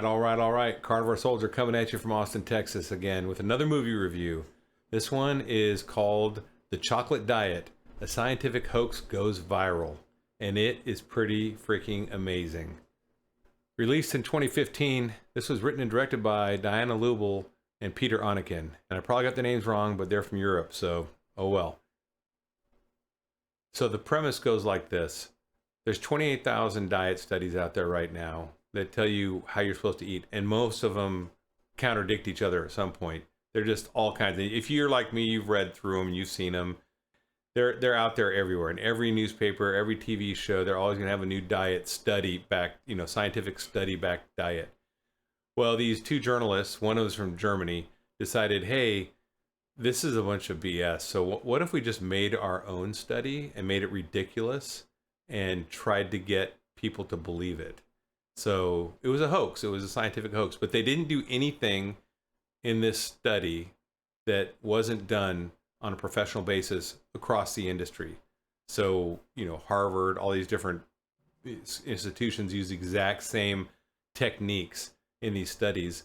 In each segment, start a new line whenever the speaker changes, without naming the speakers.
all right. Carnivore Soldier coming at you from Austin, Texas again with another movie review. This one is called The Chocolate Diet. A Scientific Hoax Goes Viral. And it is pretty freaking amazing. Released in 2015, this was written and directed by Diana Lubel and Peter Onneken. And I probably got the names wrong, but they're from Europe, so oh well. So the premise goes like this. There's 28,000 diet studies out there right now that tell you how you're supposed to eat, and most of them contradict each other at some point. They're just all kinds of, if you're like me, you've read through them, you've seen them. They're out there everywhere. In every newspaper, every TV show, they're always going to have a new diet study back, scientific study back diet. Well, these two journalists, one was from Germany, decided, hey, this is a bunch of BS. So what if we just made our own study and made it ridiculous and tried to get people to believe it? So it was a hoax. It was a scientific hoax, but they didn't do anything in this study that wasn't done on a professional basis across the industry. So, Harvard, all these different institutions use the exact same techniques in these studies.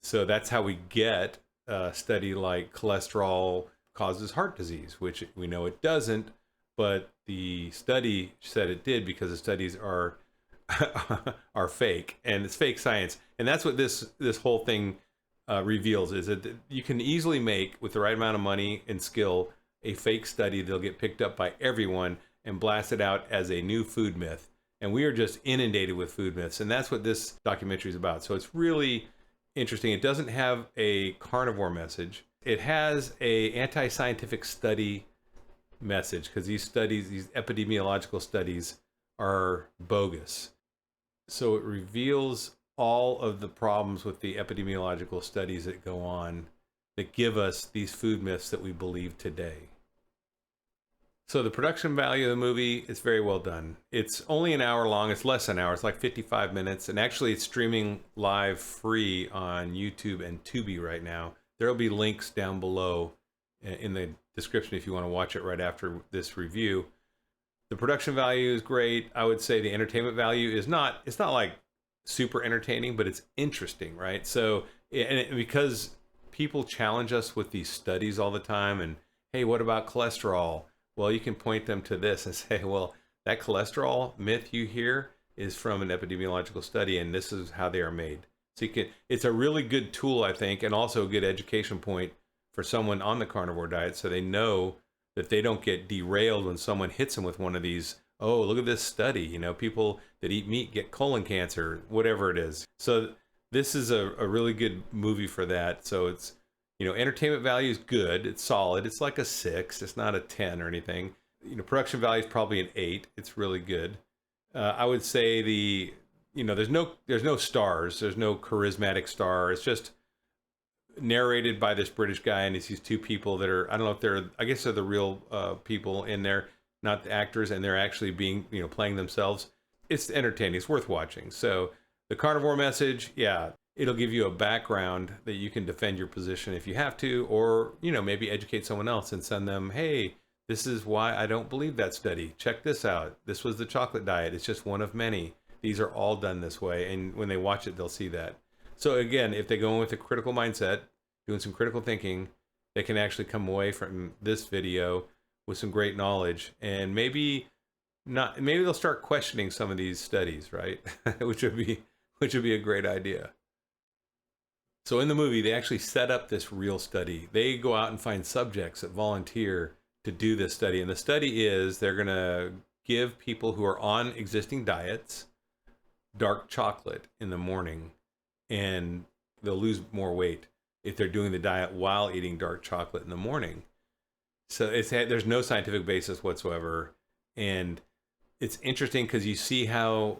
So that's how we get a study like cholesterol causes heart disease, which we know it doesn't, but the study said it did because the studies are are fake, and it's fake science. And that's what this whole thing reveals, is that you can easily make, with the right amount of money and skill, a fake study that'll get picked up by everyone and blasted out as a new food myth. And we are just inundated with food myths, and that's what this documentary is about. So it's really interesting. It doesn't have a carnivore message. It has a anti-scientific study message, because these studies, these epidemiological studies, are bogus. So it reveals all of the problems with the epidemiological studies that go on that give us these food myths that we believe today. So the production value of the movie is very well done. It's only an hour long. It's less than an hour. It's like 55 minutes. And actually it's streaming live free on YouTube and Tubi right now. There'll be links down below in the description if you want to watch it right after this review. The production value is great. I would say the entertainment value is not, it's not like super entertaining, but it's interesting, right? So, because people challenge us with these studies all the time, and hey, what about cholesterol? Well, you can point them to this and say, well, that cholesterol myth you hear is from an epidemiological study, and this is how they are made. So it's a really good tool, I think, and also a good education point for someone on the carnivore diet, so they know that they don't get derailed when someone hits them with one of these, oh, look at this study, people that eat meat get colon cancer, whatever it is. So this is a really good movie for that. So it's, entertainment value is good. It's solid. It's like a 6. It's not a 10 or anything. Production value is probably an 8. It's really good. I would say there's no stars. There's no charismatic star. It's just narrated by this British guy, and it's these two people that are, I don't know if I guess they're the real people in there, not the actors, and they're actually being, playing themselves. It's entertaining. It's worth watching. So the carnivore message, yeah, it'll give you a background that you can defend your position if you have to, or, maybe educate someone else and send them, hey, this is why I don't believe that study. Check this out. This was the chocolate diet. It's just one of many. These are all done this way. And when they watch it, they'll see that. So again, if they go in with a critical mindset, doing some critical thinking, they can actually come away from this video with some great knowledge, and maybe they'll start questioning some of these studies, right? which would be a great idea. So in the movie, they actually set up this real study. They go out and find subjects that volunteer to do this study. And the study is they're going to give people who are on existing diets dark chocolate in the morning, and they'll lose more weight if they're doing the diet while eating dark chocolate in the morning. So there's no scientific basis whatsoever. And it's interesting because you see how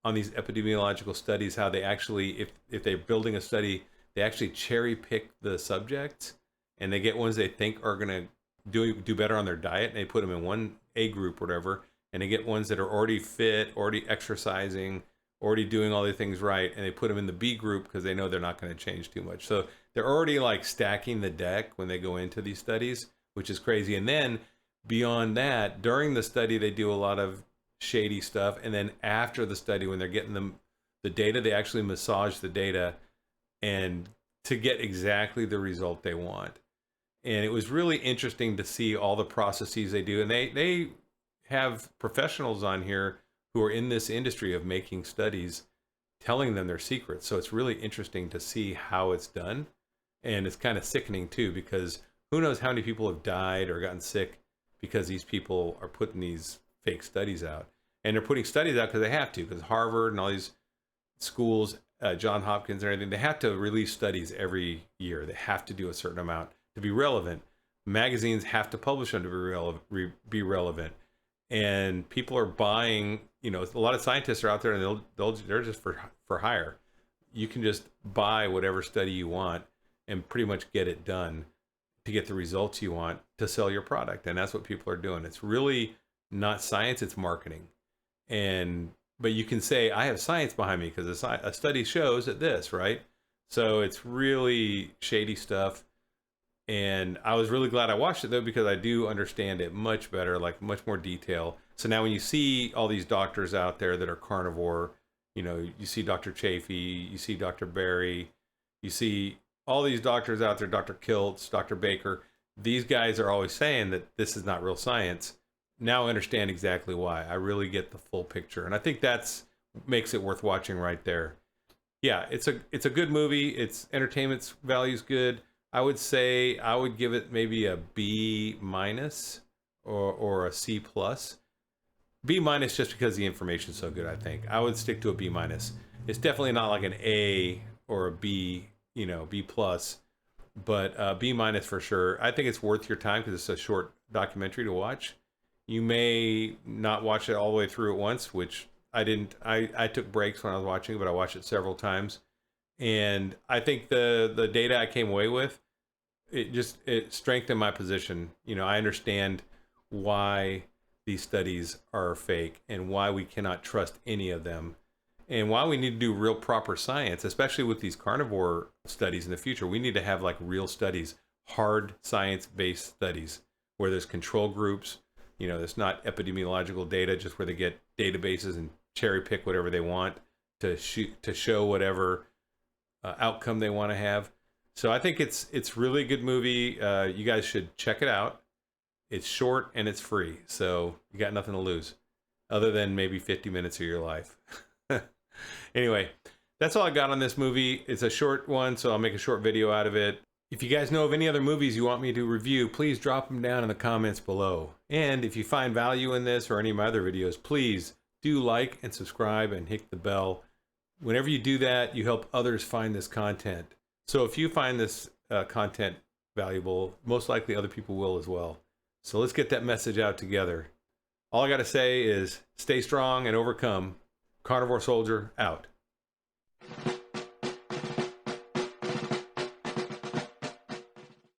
on these epidemiological studies, how they actually, if they're building a study, they actually cherry pick the subjects, and they get ones they think are going to do better on their diet, and they put them in one A group or whatever, and they get ones that are already fit, already exercising, already doing all the things right, and they put them in the B group because they know they're not going to change too much. So they're already like stacking the deck when they go into these studies, which is crazy. And then beyond that, during the study, they do a lot of shady stuff. And then after the study, when they're getting the data. They actually massage the data and to get exactly the result they want. And it was really interesting to see all the processes they do. And they have professionals on here who are in this industry of making studies telling them their secrets. So it's really interesting to see how it's done. And it's kind of sickening too, because who knows how many people have died or gotten sick because these people are putting these fake studies out. And they're putting studies out because they have to, because Harvard and all these schools, John Hopkins and everything, they have to release studies every year. They have to do a certain amount to be relevant. Magazines have to publish them to be relevant. And people are buying, you know, a lot of scientists are out there and they're just for hire. You can just buy whatever study you want and pretty much get it done to get the results you want to sell your product. And that's what people are doing. It's really not science, it's marketing. But you can say, I have science behind me because a study shows that this, right? So it's really shady stuff. And I was really glad I watched it though, because I do understand it much better, like much more detail. So now when you see all these doctors out there that are carnivore, you know, you see Dr. Chafee, you see Dr. Berry, you see all these doctors out there, Dr. Kiltz, Dr. Baker, these guys are always saying that this is not real science. Now I understand exactly why. I really get the full picture. And I think that's makes it worth watching right there. Yeah, it's a good movie. Its entertainment value is good. I would say I would give it maybe a B minus or a C plus. B minus just because the information is so good, I think. I would stick to a B minus. It's definitely not like an A or a B, you know, B plus, but B minus for sure. I think it's worth your time because it's a short documentary to watch. You may not watch it all the way through at once, which I didn't. I took breaks when I was watching it, but I watched it several times. And I think the data I came away with, it strengthened my position. You know, I understand why these studies are fake and why we cannot trust any of them and why we need to do real proper science, especially with these carnivore studies in the future. We need to have like real studies, hard science-based studies where there's control groups. You know, there's not epidemiological data just where they get databases and cherry pick whatever they want to show whatever outcome they want to have. So I think it's really a good movie. You guys should check it out. It's short and it's free, so you got nothing to lose other than maybe 50 minutes of your life. Anyway, that's all I got on this movie. It's a short one, so I'll make a short video out of it. If you guys know of any other movies you want me to review, please drop them down in the comments below. And if you find value in this or any of my other videos, please do like and subscribe and hit the bell. Whenever you do that, you help others find this content. So if you find this content valuable, most likely other people will as well. So let's get that message out together. All I got to say is stay strong and overcome. Carnivore Soldier out.